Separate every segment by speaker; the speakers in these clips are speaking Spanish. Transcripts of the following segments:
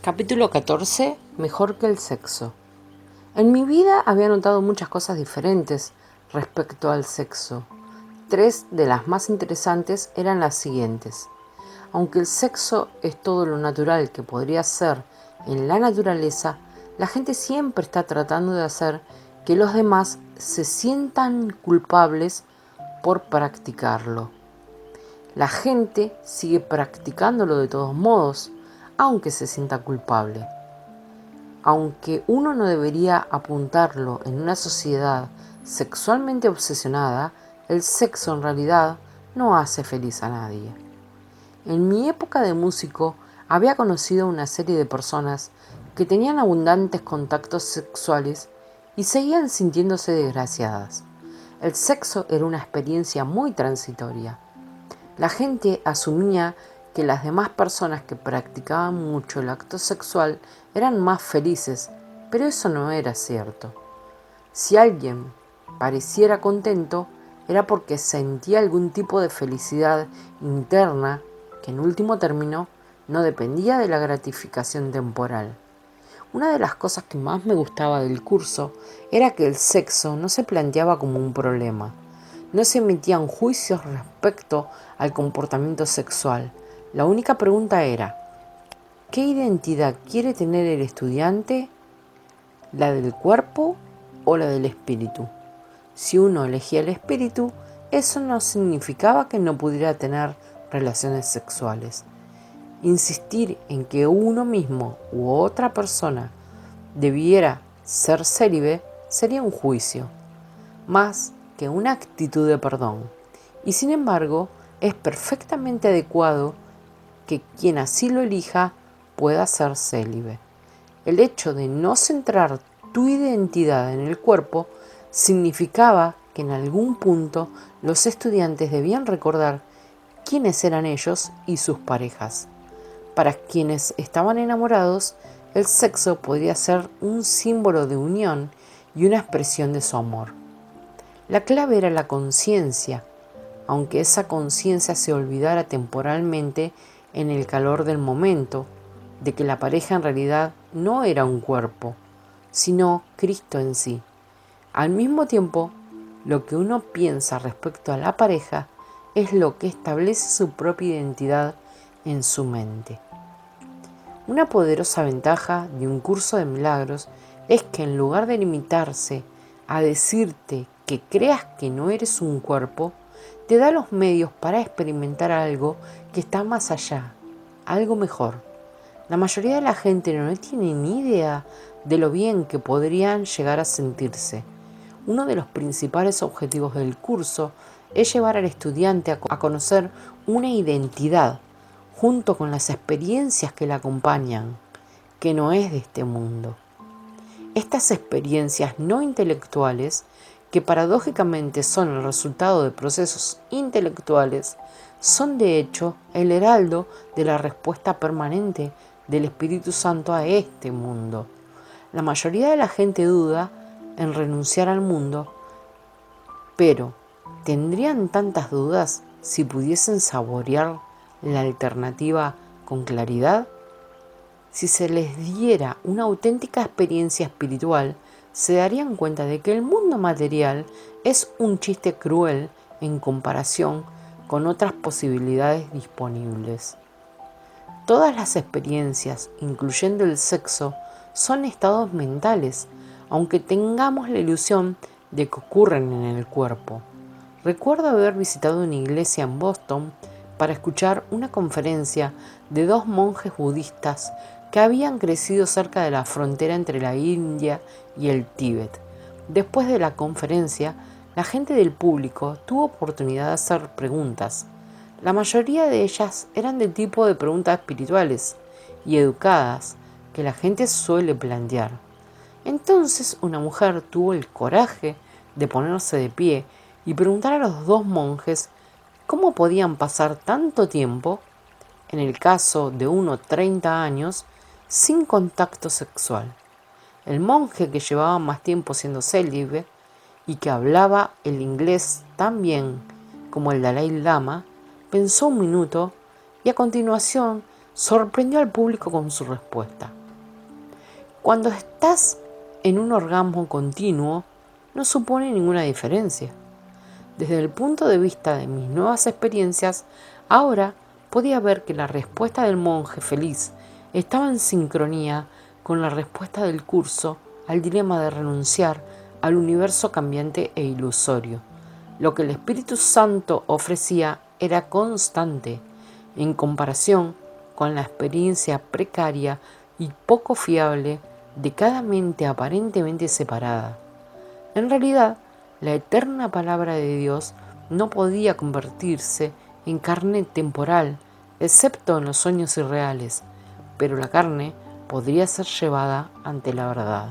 Speaker 1: Capítulo 14. Mejor que el sexo. En mi vida había notado muchas cosas diferentes respecto al sexo. 3 de las más interesantes eran las siguientes. Aunque el sexo es todo lo natural que podría ser en la naturaleza, la gente siempre está tratando de hacer que los demás se sientan culpables por practicarlo. La gente sigue practicándolo de todos modos, aunque se sienta culpable. Aunque uno no debería apuntarlo en una sociedad sexualmente obsesionada, el sexo en realidad no hace feliz a nadie. En mi época de músico había conocido una serie de personas que tenían abundantes contactos sexuales y seguían sintiéndose desgraciadas. El sexo era una experiencia muy transitoria. La gente asumía que las demás personas que practicaban mucho el acto sexual eran más felices, pero eso no era cierto. Si alguien pareciera contento, era porque sentía algún tipo de felicidad interna que en último término no dependía de la gratificación temporal. Una de las cosas que más me gustaba del curso era que el sexo no se planteaba como un problema. No se emitían juicios respecto al comportamiento sexual. La única pregunta era, ¿qué identidad quiere tener el estudiante? ¿La del cuerpo o la del espíritu? Si uno elegía el espíritu, eso no significaba que no pudiera tener relaciones sexuales. Insistir en que uno mismo u otra persona debiera ser célibe sería un juicio, más que una actitud de perdón. Y sin embargo, es perfectamente adecuado que quien así lo elija pueda ser célibe. El hecho de no centrar tu identidad en el cuerpo significaba que en algún punto los estudiantes debían recordar quiénes eran ellos y sus parejas. Para quienes estaban enamorados, el sexo podría ser un símbolo de unión y una expresión de su amor. La clave era la conciencia, aunque esa conciencia se olvidara temporalmente en el calor del momento, de que la pareja en realidad no era un cuerpo, sino Cristo en sí. Al mismo tiempo, lo que uno piensa respecto a la pareja es lo que establece su propia identidad en su mente. Una poderosa ventaja de un curso de milagros es que en lugar de limitarse a decirte que creas que no eres un cuerpo, te da los medios para experimentar algo que está más allá, algo mejor. La mayoría de la gente no tiene ni idea de lo bien que podrían llegar a sentirse. Uno de los principales objetivos del curso es llevar al estudiante a conocer una identidad, junto con las experiencias que la acompañan, que no es de este mundo. Estas experiencias no intelectuales, que paradójicamente son el resultado de procesos intelectuales, son de hecho el heraldo de la respuesta permanente del Espíritu Santo a este mundo. La mayoría de la gente duda en renunciar al mundo, pero ¿tendrían tantas dudas si pudiesen saborear la alternativa con claridad? Si se les diera una auténtica experiencia espiritual, se darían cuenta de que el mundo material es un chiste cruel en comparación con otras posibilidades disponibles. Todas las experiencias, incluyendo el sexo, son estados mentales, aunque tengamos la ilusión de que ocurren en el cuerpo. Recuerdo haber visitado una iglesia en Boston para escuchar una conferencia de 2 monjes budistas que habían crecido cerca de la frontera entre la India y el Tíbet. Después de la conferencia, la gente del público tuvo oportunidad de hacer preguntas. La mayoría de ellas eran del tipo de preguntas espirituales y educadas que la gente suele plantear. Entonces una mujer tuvo el coraje de ponerse de pie y preguntar a los dos monjes cómo podían pasar tanto tiempo, en el caso de uno 30 años, sin contacto sexual. El monje, que llevaba más tiempo siendo célibe y que hablaba el inglés tan bien como el Dalai Lama, pensó un minuto y a continuación sorprendió al público con su respuesta. Cuando estás en un orgasmo continuo, no supone ninguna diferencia. Desde el punto de vista de mis nuevas experiencias, ahora podía ver que la respuesta del monje feliz estaba en sincronía con la respuesta del curso al dilema de renunciar al universo cambiante e ilusorio. Lo que el Espíritu Santo ofrecía era constante, en comparación con la experiencia precaria y poco fiable de cada mente aparentemente separada. En realidad, la eterna palabra de Dios no podía convertirse en carne temporal, excepto en los sueños irreales, pero la carne podría ser llevada ante la verdad.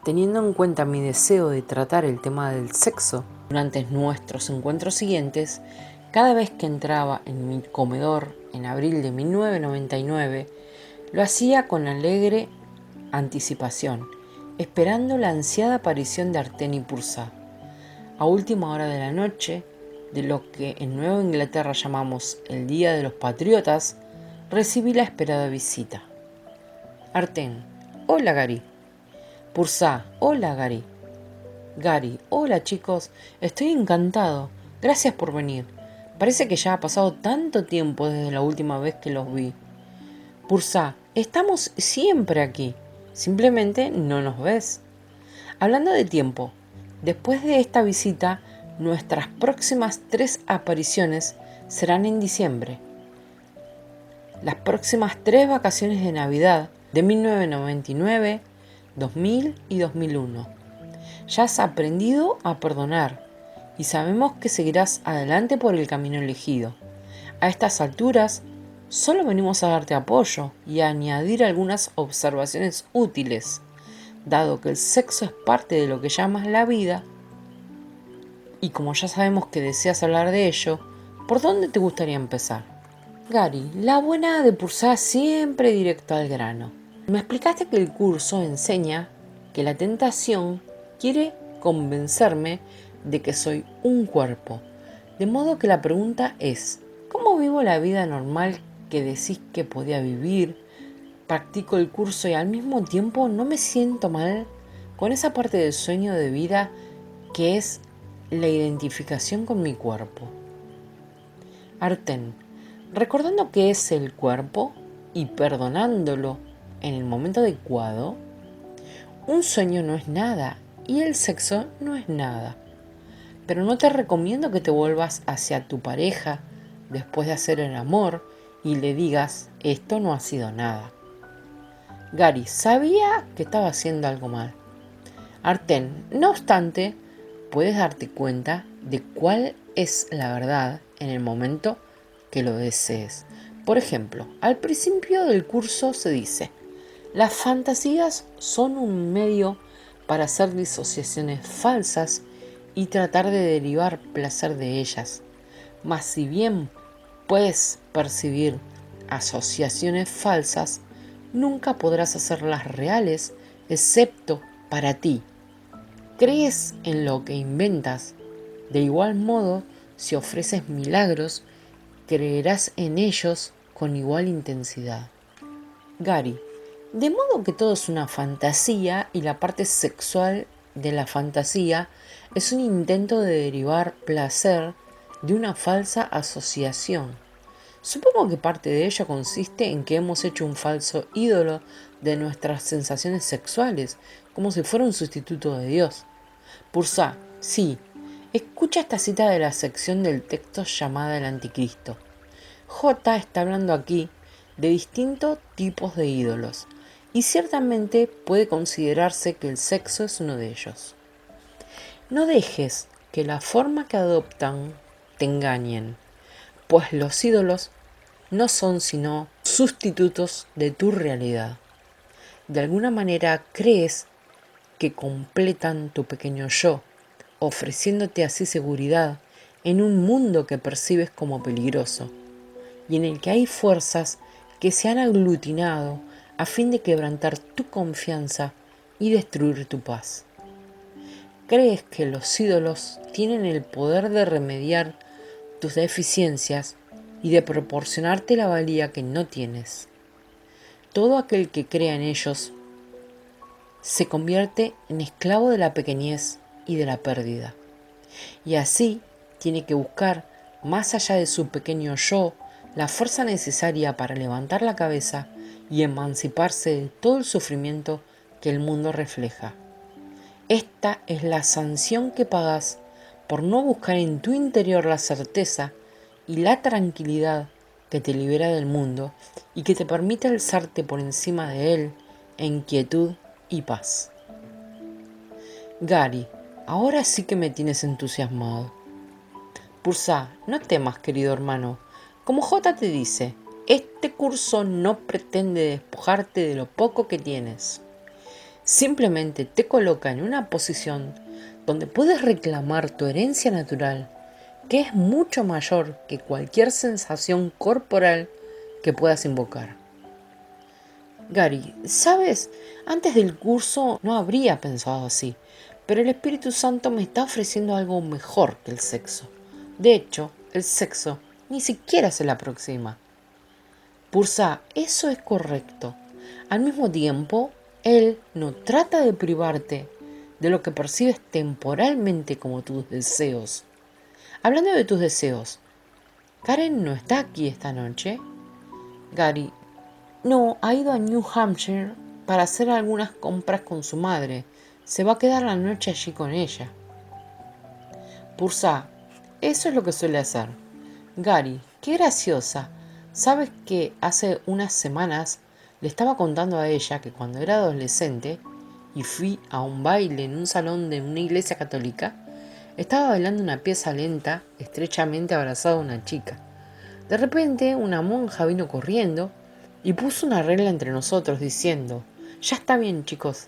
Speaker 1: Teniendo en cuenta mi deseo de tratar el tema del sexo durante nuestros encuentros siguientes, cada vez que entraba en mi comedor en abril de 1999, lo hacía con alegre anticipación, esperando la ansiada aparición de Artén y Pursa. A última hora de la noche, de lo que en Nueva Inglaterra llamamos el Día de los Patriotas, recibí la esperada visita. Artén: hola Gary. Pursa: hola Gary. Gary: hola chicos, estoy encantado, gracias por venir. Parece que ya ha pasado tanto tiempo desde la última vez que los vi. Pursa: estamos siempre aquí, simplemente no nos ves. Hablando de tiempo, después de esta visita, nuestras próximas 3 apariciones serán en diciembre. Las próximas 3 vacaciones de Navidad de 1999, 2000 y 2001. Ya has aprendido a perdonar y sabemos que seguirás adelante por el camino elegido. A estas alturas, solo venimos a darte apoyo y a añadir algunas observaciones útiles. Dado que el sexo es parte de lo que llamas la vida, y como ya sabemos que deseas hablar de ello, ¿por dónde te gustaría empezar? Gary: la buena de Pursa, siempre directo al grano. Me explicaste que el curso enseña que la tentación quiere convencerme de que soy un cuerpo. De modo que la pregunta es, ¿cómo vivo la vida normal que decís que podía vivir? Practico el curso y al mismo tiempo no me siento mal con esa parte del sueño de vida que es la identificación con mi cuerpo. Artén: recordando que es el cuerpo y perdonándolo en el momento adecuado, un sueño no es nada y el sexo no es nada. Pero no te recomiendo que te vuelvas hacia tu pareja después de hacer el amor y le digas: esto no ha sido nada. Gary: sabía que estaba haciendo algo mal. Artén: no obstante, puedes darte cuenta de cuál es la verdad en el momento que lo desees. Por ejemplo, al principio del curso se dice: las fantasías son un medio para hacer disociaciones falsas y tratar de derivar placer de ellas. Mas si bien puedes percibir asociaciones falsas, nunca podrás hacerlas reales excepto para ti. ¿Crees en lo que inventas? De igual modo, si ofreces milagros, creerás en ellos con igual intensidad. Gary: de modo que todo es una fantasía y la parte sexual de la fantasía es un intento de derivar placer de una falsa asociación. Supongo que parte de ello consiste en que hemos hecho un falso ídolo de nuestras sensaciones sexuales, como si fuera un sustituto de Dios. Pursa: sí. Escucha esta cita de la sección del texto llamada el Anticristo. J está hablando aquí de distintos tipos de ídolos, y ciertamente puede considerarse que el sexo es uno de ellos. No dejes que la forma que adoptan te engañen, pues los ídolos no son sino sustitutos de tu realidad. De alguna manera crees que completan tu pequeño yo, ofreciéndote así seguridad en un mundo que percibes como peligroso y en el que hay fuerzas que se han aglutinado a fin de quebrantar tu confianza y destruir tu paz. Crees que los ídolos tienen el poder de remediar tus deficiencias y de proporcionarte la valía que no tienes. Todo aquel que crea en ellos se convierte en esclavo de la pequeñez y de la pérdida. Y así tiene que buscar, más allá de su pequeño yo, la fuerza necesaria para levantar la cabeza y emanciparse de todo el sufrimiento que el mundo refleja. Esta es la sanción que pagas por no buscar en tu interior la certeza y la tranquilidad que te libera del mundo y que te permite alzarte por encima de él en quietud y paz. Gary, ahora sí que me tienes entusiasmado. Pursa, no temas, querido hermano. Como J te dice, este curso no pretende despojarte de lo poco que tienes. Simplemente te coloca en una posición donde puedes reclamar tu herencia natural, que es mucho mayor que cualquier sensación corporal que puedas invocar. Gary, ¿sabes? Antes del curso no habría pensado así, pero el Espíritu Santo me está ofreciendo algo mejor que el sexo. De hecho, el sexo ni siquiera se le aproxima. Pursa, eso es correcto. Al mismo tiempo, Él no trata de privarte de lo que percibes temporalmente como tus deseos. Hablando de tus deseos, ¿Karen no está aquí esta noche? Gary, no, ha ido a New Hampshire para hacer algunas compras con su madre. Se va a quedar la noche allí con ella. Pursa, eso es lo que suele hacer. Gary, qué graciosa. ¿Sabes que hace unas semanas le estaba contando a ella que cuando era adolescente y fui a un baile en un salón de una iglesia católica, estaba bailando una pieza lenta, estrechamente abrazada a una chica. De repente, una monja vino corriendo y puso una regla entre nosotros diciendo: «Ya está bien, chicos,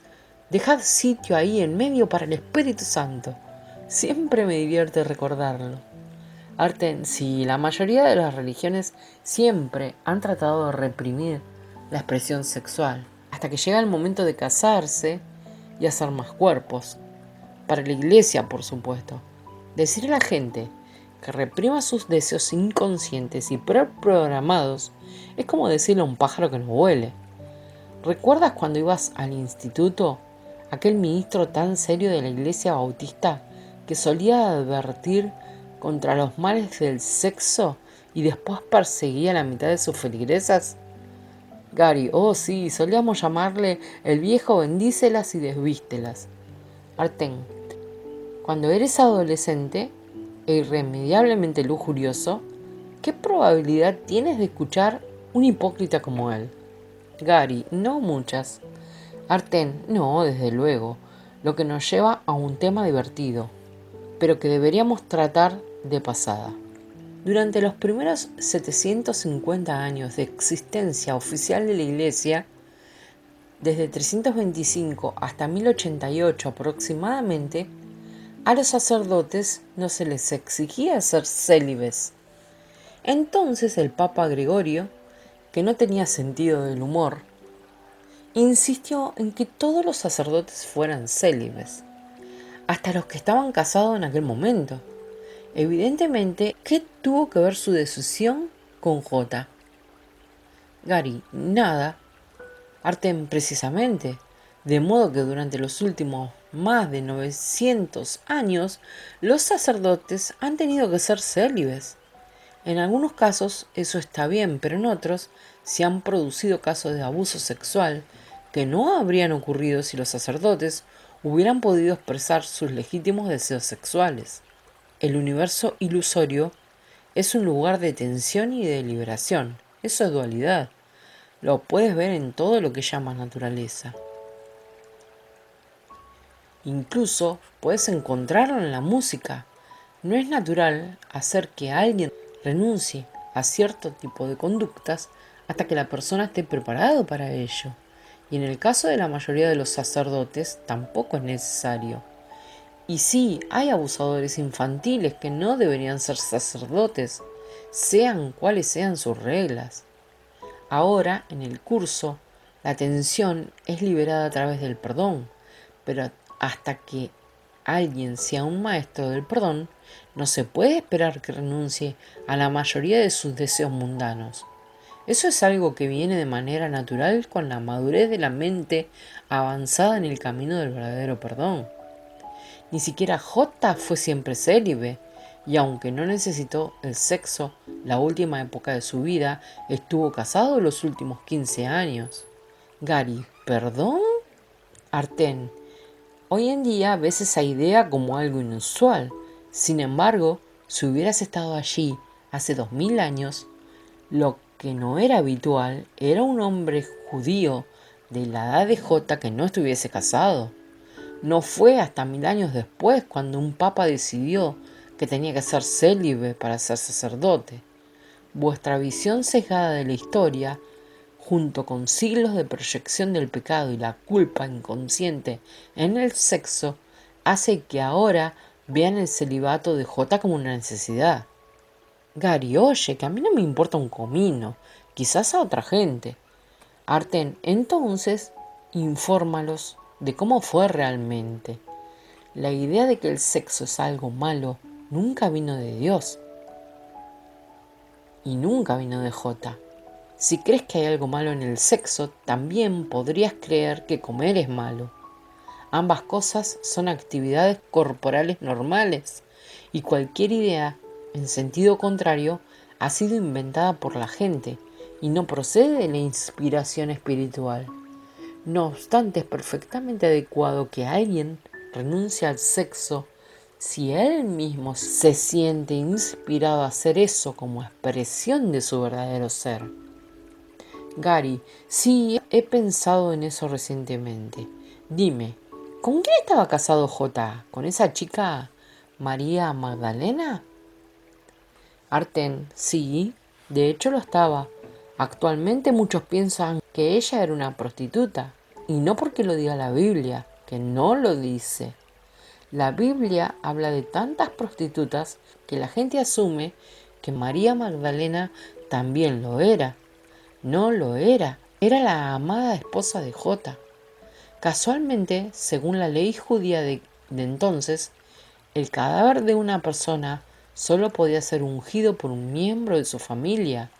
Speaker 1: dejad sitio ahí en medio para el Espíritu Santo». Siempre me divierte recordarlo. Arten, si la mayoría de las religiones siempre han tratado de reprimir la expresión sexual, hasta que llega el momento de casarse y hacer más cuerpos. Para la iglesia, por supuesto. Decir a la gente que reprima sus deseos inconscientes y preprogramados es como decirle a un pájaro que no vuele. ¿Recuerdas cuando ibas al instituto? Aquel ministro tan serio de la iglesia bautista que solía advertir contra los males del sexo y después perseguía a la mitad de sus feligresas. Gary, oh sí, solíamos llamarle el viejo bendícelas y desvístelas. Arten, cuando eres adolescente e irremediablemente lujurioso, ¿qué probabilidad tienes de escuchar un hipócrita como él? Gary, no muchas. Arten, no, desde luego, lo que nos lleva a un tema divertido, pero que deberíamos tratar de pasada. Durante los primeros 750 años de existencia oficial de la Iglesia, desde 325 hasta 1088 aproximadamente, a los sacerdotes no se les exigía ser célibes. Entonces el Papa Gregorio, que no tenía sentido del humor, insistió en que todos los sacerdotes fueran célibes, hasta los que estaban casados en aquel momento. Evidentemente, ¿qué tuvo que ver su decisión con J? Gary, nada. Arten, precisamente. De modo que durante los últimos más de 900 años, los sacerdotes han tenido que ser célibes. En algunos casos eso está bien, pero en otros se han producido casos de abuso sexual que no habrían ocurrido si los sacerdotes hubieran podido expresar sus legítimos deseos sexuales. El universo ilusorio es un lugar de tensión y de liberación. Eso es dualidad. Lo puedes ver en todo lo que llamas naturaleza. Incluso puedes encontrarlo en la música. No es natural hacer que alguien renuncie a cierto tipo de conductas hasta que la persona esté preparado para ello. Y en el caso de la mayoría de los sacerdotes tampoco es necesario. Y sí, hay abusadores infantiles que no deberían ser sacerdotes, sean cuales sean sus reglas. Ahora, en el curso, la tensión es liberada a través del perdón, pero hasta que alguien sea un maestro del perdón, no se puede esperar que renuncie a la mayoría de sus deseos mundanos. Eso es algo que viene de manera natural con la madurez de la mente avanzada en el camino del verdadero perdón. Ni siquiera J fue siempre célibe, y aunque no necesitó el sexo la última época de su vida, estuvo casado los últimos 15 años. Gary, ¿perdón? Arten, hoy en día ves esa idea como algo inusual. Sin embargo, si hubieras estado allí hace 2000 años, lo que no era habitual era un hombre judío de la edad de J que no estuviese casado. No fue hasta 1000 años después cuando un papa decidió que tenía que ser célibe para ser sacerdote. Vuestra visión sesgada de la historia, junto con siglos de proyección del pecado y la culpa inconsciente en el sexo, hace que ahora vean el celibato de J como una necesidad. Gary, oye, que a mí no me importa un comino, quizás a otra gente. Arten, entonces, infórmalos de cómo fue realmente. La idea de que el sexo es algo malo nunca vino de Dios y nunca vino de J. Si crees que hay algo malo en el sexo, también podrías creer que comer es malo. Ambas cosas son actividades corporales normales y cualquier idea en sentido contrario ha sido inventada por la gente y no procede de la inspiración espiritual. No obstante, es perfectamente adecuado que alguien renuncie al sexo si él mismo se siente inspirado a hacer eso como expresión de su verdadero ser. Gary, sí, he pensado en eso recientemente. Dime, ¿con quién estaba casado J? ¿Con esa chica María Magdalena? Arten, sí, de hecho lo estaba. Actualmente muchos piensan que ella era una prostituta, y no porque lo diga la Biblia, que no lo dice. La Biblia habla de tantas prostitutas que la gente asume que María Magdalena también lo era. No lo era, era la amada esposa de J. Casualmente, según la ley judía de entonces, el cadáver de una persona solo podía ser ungido por un miembro de su familia.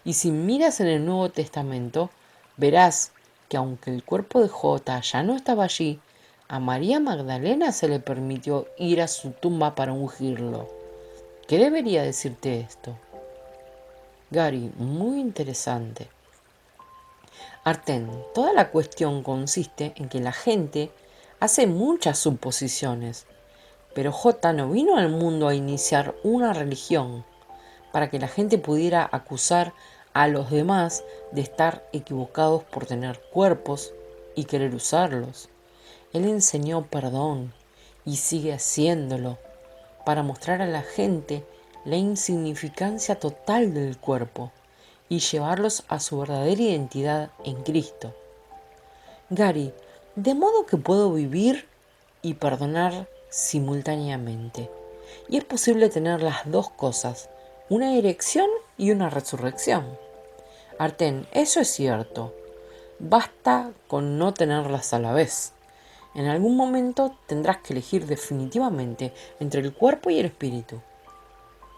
Speaker 1: Y si miras en el Nuevo Testamento, verás que aunque el cuerpo de J ya no estaba allí, a María Magdalena se le permitió ir a su tumba para ungirlo. ¿Qué debería decirte esto? Gary, muy interesante. Arten, toda la cuestión consiste en que la gente hace muchas suposiciones, pero J no vino al mundo a iniciar una religión para que la gente pudiera acusar a los demás de estar equivocados por tener cuerpos y querer usarlos. Él enseñó perdón y sigue haciéndolo para mostrar a la gente la insignificancia total del cuerpo y llevarlos a su verdadera identidad en Cristo. Gary, de modo que puedo vivir y perdonar simultáneamente. Y es posible tener las dos cosas, una erección y una resurrección. Arten, eso es cierto. Basta con no tenerlas a la vez. En algún momento tendrás que elegir definitivamente entre el cuerpo y el espíritu.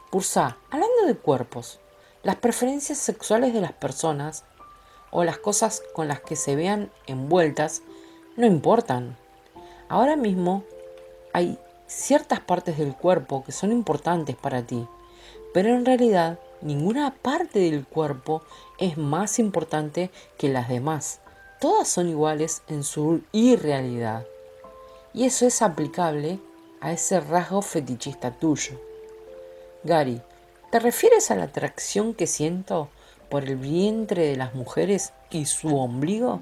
Speaker 1: Pursa, hablando de cuerpos, las preferencias sexuales de las personas o las cosas con las que se vean envueltas no importan. Ahora mismo hay ciertas partes del cuerpo que son importantes para ti, pero en realidad ninguna parte del cuerpo es más importante que las demás. Todas son iguales en su irrealidad. Y eso es aplicable a ese rasgo fetichista tuyo. Gary, ¿te refieres a la atracción que siento por el vientre de las mujeres y su ombligo?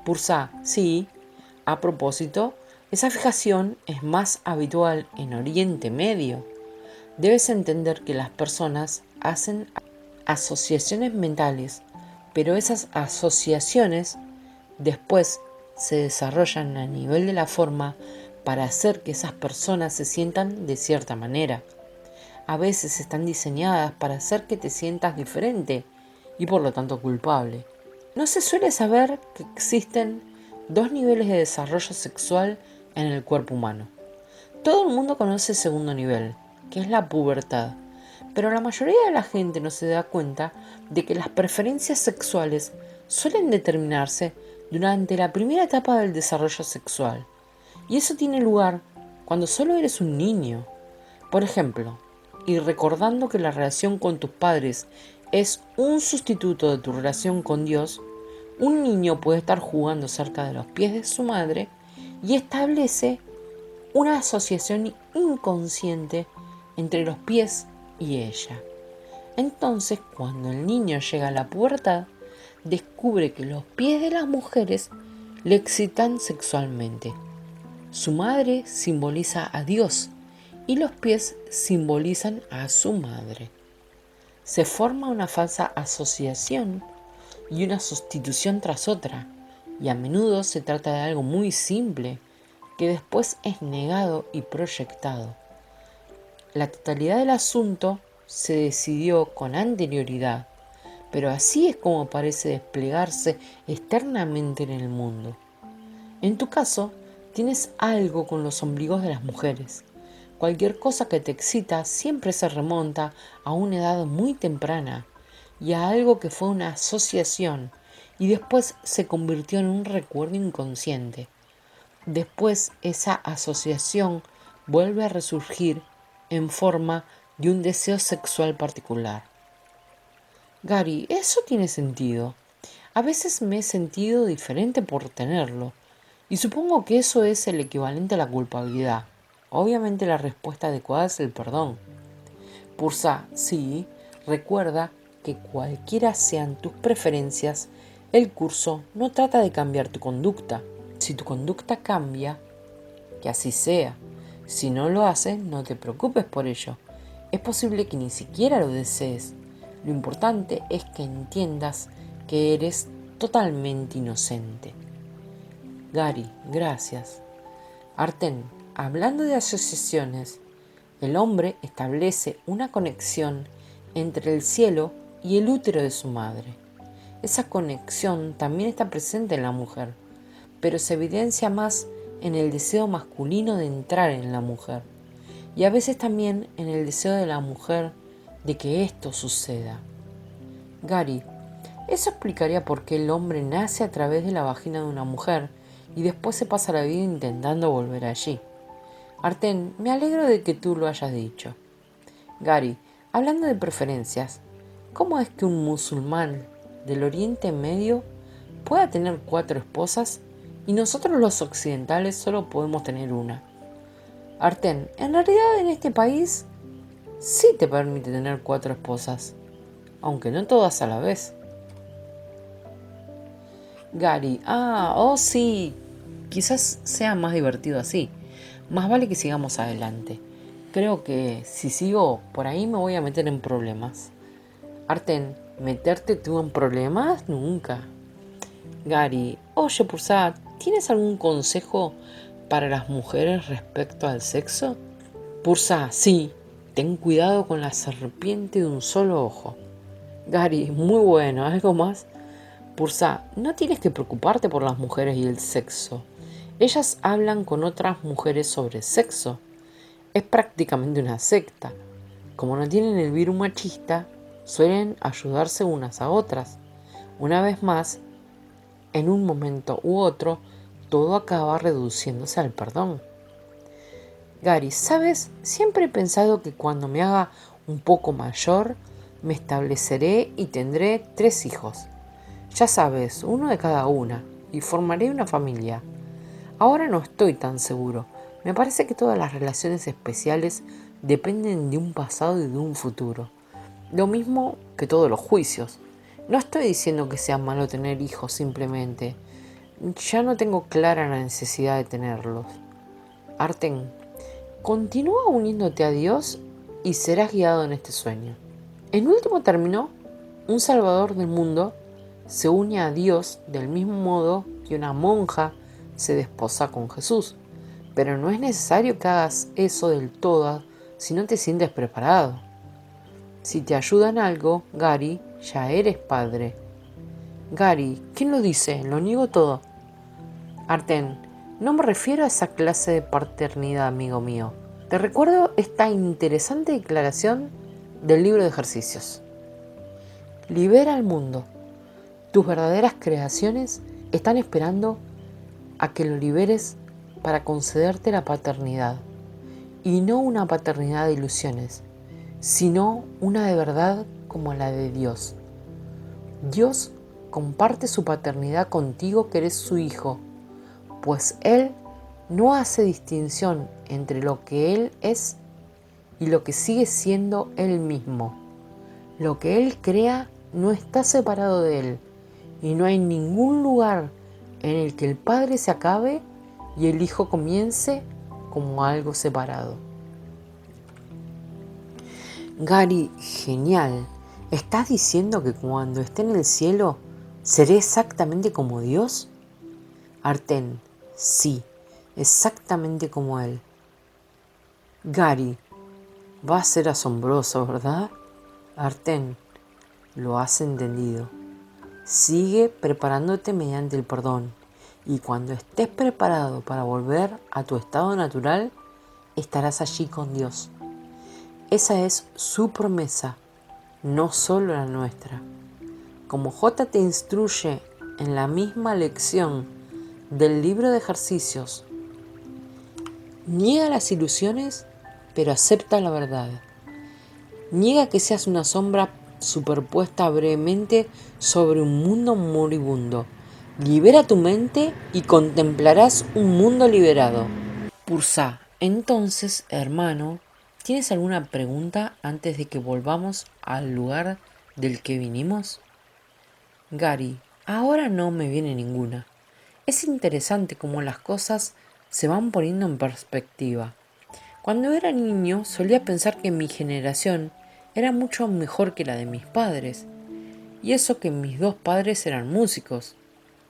Speaker 1: Pursa, sí. A propósito, esa fijación es más habitual en Oriente Medio. Debes entender que las personas hacen asociaciones mentales, pero esas asociaciones Después se desarrollan a nivel de la forma para hacer que esas personas se sientan de cierta manera. A veces están diseñadas para hacer que te sientas diferente y por lo tanto culpable. No se suele saber que existen dos niveles de desarrollo sexual en el cuerpo humano. Todo el mundo conoce el segundo nivel, que es la pubertad, pero la mayoría de la gente no se da cuenta de que las preferencias sexuales suelen determinarse durante la primera etapa del desarrollo sexual, y eso tiene lugar cuando solo eres un niño. Por ejemplo, y recordando que la relación con tus padres es un sustituto de tu relación con Dios, un niño puede estar jugando cerca de los pies de su madre y establece una asociación inconsciente entre los pies y ella. Entonces, cuando el niño llega a la pubertad, descubre que los pies de las mujeres le excitan sexualmente. Su madre simboliza a Dios y los pies simbolizan a su madre. Se forma una falsa asociación y una sustitución tras otra, y a menudo se trata de algo muy simple que después es negado y proyectado. La totalidad del asunto se decidió con anterioridad, pero así es como parece desplegarse externamente en el mundo. En tu caso, tienes algo con los ombligos de las mujeres. Cualquier cosa que te excita siempre se remonta a una edad muy temprana y a algo que fue una asociación y después se convirtió en un recuerdo inconsciente. Después esa asociación vuelve a resurgir en forma de un deseo sexual particular. Gary, eso tiene sentido. A veces me he sentido diferente por tenerlo, y supongo que eso es el equivalente a la culpabilidad. Obviamente la respuesta adecuada es el perdón. Pursa, sí, recuerda que cualquiera sean tus preferencias, el curso no trata de cambiar tu conducta. Si tu conducta cambia, que así sea. Si no lo hace, no te preocupes por ello. Es posible que ni siquiera lo desees. Lo importante es que entiendas que eres totalmente inocente. Gary, gracias. Arten, hablando de asociaciones, el hombre establece una conexión entre el cielo y el útero de su madre. Esa conexión también está presente en la mujer, pero se evidencia más en el deseo masculino de entrar en la mujer, y a veces también en el deseo de la mujer de que esto suceda. Gary, eso explicaría por qué el hombre nace a través de la vagina de una mujer y después se pasa la vida intentando volver allí. Arten, me alegro de que tú lo hayas dicho. Gary, hablando de preferencias, ¿cómo es que un musulmán del Oriente Medio pueda tener 4 esposas y nosotros los occidentales solo podemos tener una? Arten, en realidad en este país sí te permite tener 4 esposas, aunque no todas a la vez. Gary, oh sí, quizás sea más divertido así. Más vale que sigamos adelante. Creo que si sigo por ahí me voy a meter en problemas. Arten, ¿meterte tú en problemas? Nunca. Gary, oye Pursa, ¿tienes algún consejo para las mujeres respecto al sexo? Pursa, sí, ten cuidado con la serpiente de un solo ojo. Gary, muy bueno, ¿algo más? Pursa, no tienes que preocuparte por las mujeres y el sexo. Ellas hablan con otras mujeres sobre sexo. Es prácticamente una secta. Como no tienen el virus machista, suelen ayudarse unas a otras. Una vez más, en un momento u otro, todo acaba reduciéndose al perdón. Gary, ¿sabes? Siempre he pensado que cuando me haga un poco mayor, me estableceré y tendré 3 hijos. Ya sabes, uno de cada una, y formaré una familia. Ahora no estoy tan seguro. Me parece que todas las relaciones especiales dependen de un pasado y de un futuro. Lo mismo que todos los juicios. No estoy diciendo que sea malo tener hijos simplemente. Ya no tengo clara la necesidad de tenerlos. Arten, continúa uniéndote a Dios y serás guiado en este sueño. En último término, un salvador del mundo se une a Dios del mismo modo que una monja se desposa con Jesús, pero no es necesario que hagas eso del todo si no te sientes preparado. Si te ayuda en algo, Gary, ya eres padre. Gary, ¿quién lo dice? Lo niego todo. Arten, no me refiero a esa clase de paternidad, amigo mío. Te recuerdo esta interesante declaración del libro de ejercicios. Libera al mundo. Tus verdaderas creaciones están esperando a que lo liberes para concederte la paternidad. Y no una paternidad de ilusiones, sino una de verdad como la de Dios. Dios comparte su paternidad contigo que eres su hijo, pues Él no hace distinción entre lo que Él es y lo que sigue siendo Él mismo. Lo que Él crea no está separado de Él, y no hay ningún lugar en el que el Padre se acabe y el Hijo comience como algo separado. Gary, genial. ¿Estás diciendo que cuando esté en el cielo seré exactamente como Dios? Arten, sí, exactamente como Él. Gary, va a ser asombroso, ¿verdad? Arten, lo has entendido. Sigue preparándote mediante el perdón, y cuando estés preparado para volver a tu estado natural, estarás allí con Dios. Esa es su promesa, no solo la nuestra. Como J te instruye en la misma lección del libro de ejercicios, niega las ilusiones, pero acepta la verdad. Niega que seas una sombra superpuesta brevemente sobre un mundo moribundo. Libera tu mente y contemplarás un mundo liberado. Pursa, entonces, hermano, ¿tienes alguna pregunta antes de que volvamos al lugar del que vinimos? Gary, ahora no me viene ninguna. Es interesante cómo las cosas se van poniendo en perspectiva. Cuando era niño solía pensar que mi generación era mucho mejor que la de mis padres, y eso que mis dos padres eran músicos.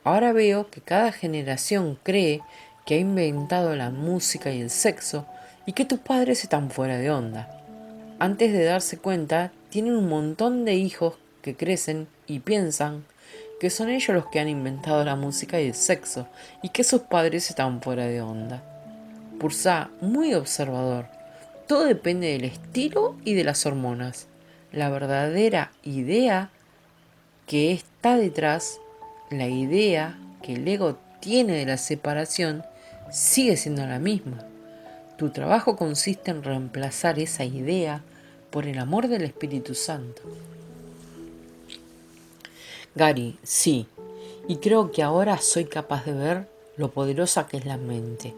Speaker 1: Ahora veo que cada generación cree que ha inventado la música y el sexo y que tus padres están fuera de onda. Antes de darse cuenta, tienen un montón de hijos que crecen y piensan que son ellos los que han inventado la música y el sexo y que sus padres están fuera de onda. Pursa, muy observador. Todo depende del estilo y de las hormonas. La verdadera idea que está detrás, la idea que el ego tiene de la separación, sigue siendo la misma. Tu trabajo consiste en reemplazar esa idea por el amor del Espíritu Santo. Gary, sí, y creo que ahora soy capaz de ver lo poderosa que es la mente,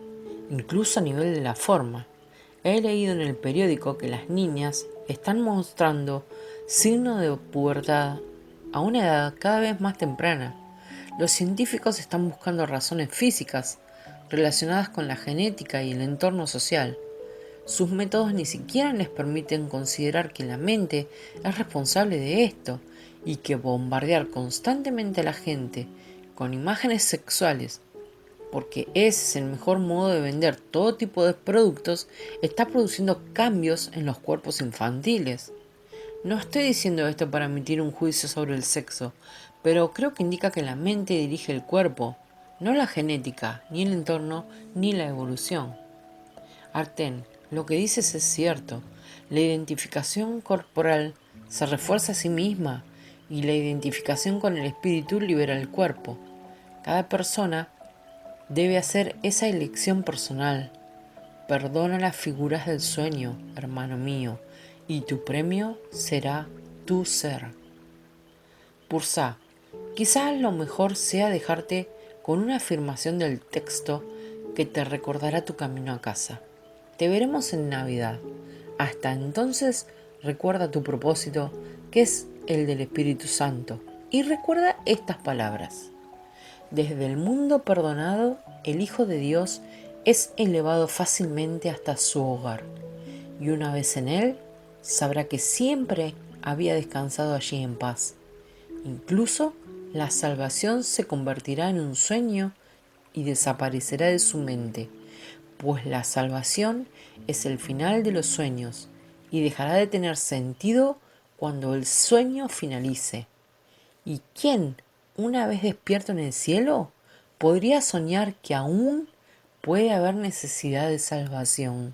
Speaker 1: incluso a nivel de la forma. He leído en el periódico que las niñas están mostrando signos de pubertad a una edad cada vez más temprana. Los científicos están buscando razones físicas relacionadas con la genética y el entorno social. Sus métodos ni siquiera les permiten considerar que la mente es responsable de esto y que bombardear constantemente a la gente con imágenes sexuales, porque ese es el mejor modo de vender todo tipo de productos, está produciendo cambios en los cuerpos infantiles. No estoy diciendo esto para emitir un juicio sobre el sexo, pero creo que indica que la mente dirige el cuerpo, no la genética, ni el entorno, ni la evolución. Arten, lo que dices es cierto. La identificación corporal se refuerza a sí misma y la identificación con el espíritu libera el cuerpo. Cada persona debe hacer esa elección personal. Perdona las figuras del sueño, hermano mío, y tu premio será tu ser. Pursa, quizás lo mejor sea dejarte con una afirmación del texto que te recordará tu camino a casa. Te veremos en Navidad. Hasta entonces, recuerda tu propósito, que es el del Espíritu Santo, y recuerda estas palabras. Desde el mundo perdonado, el Hijo de Dios es elevado fácilmente hasta su hogar, y una vez en él, sabrá que siempre había descansado allí en paz, incluso La salvación se convertirá en un sueño y desaparecerá de su mente, pues la salvación es el final de los sueños y dejará de tener sentido cuando el sueño finalice. ¿Y quién, una vez despierto en el cielo, podría soñar que aún puede haber necesidad de salvación?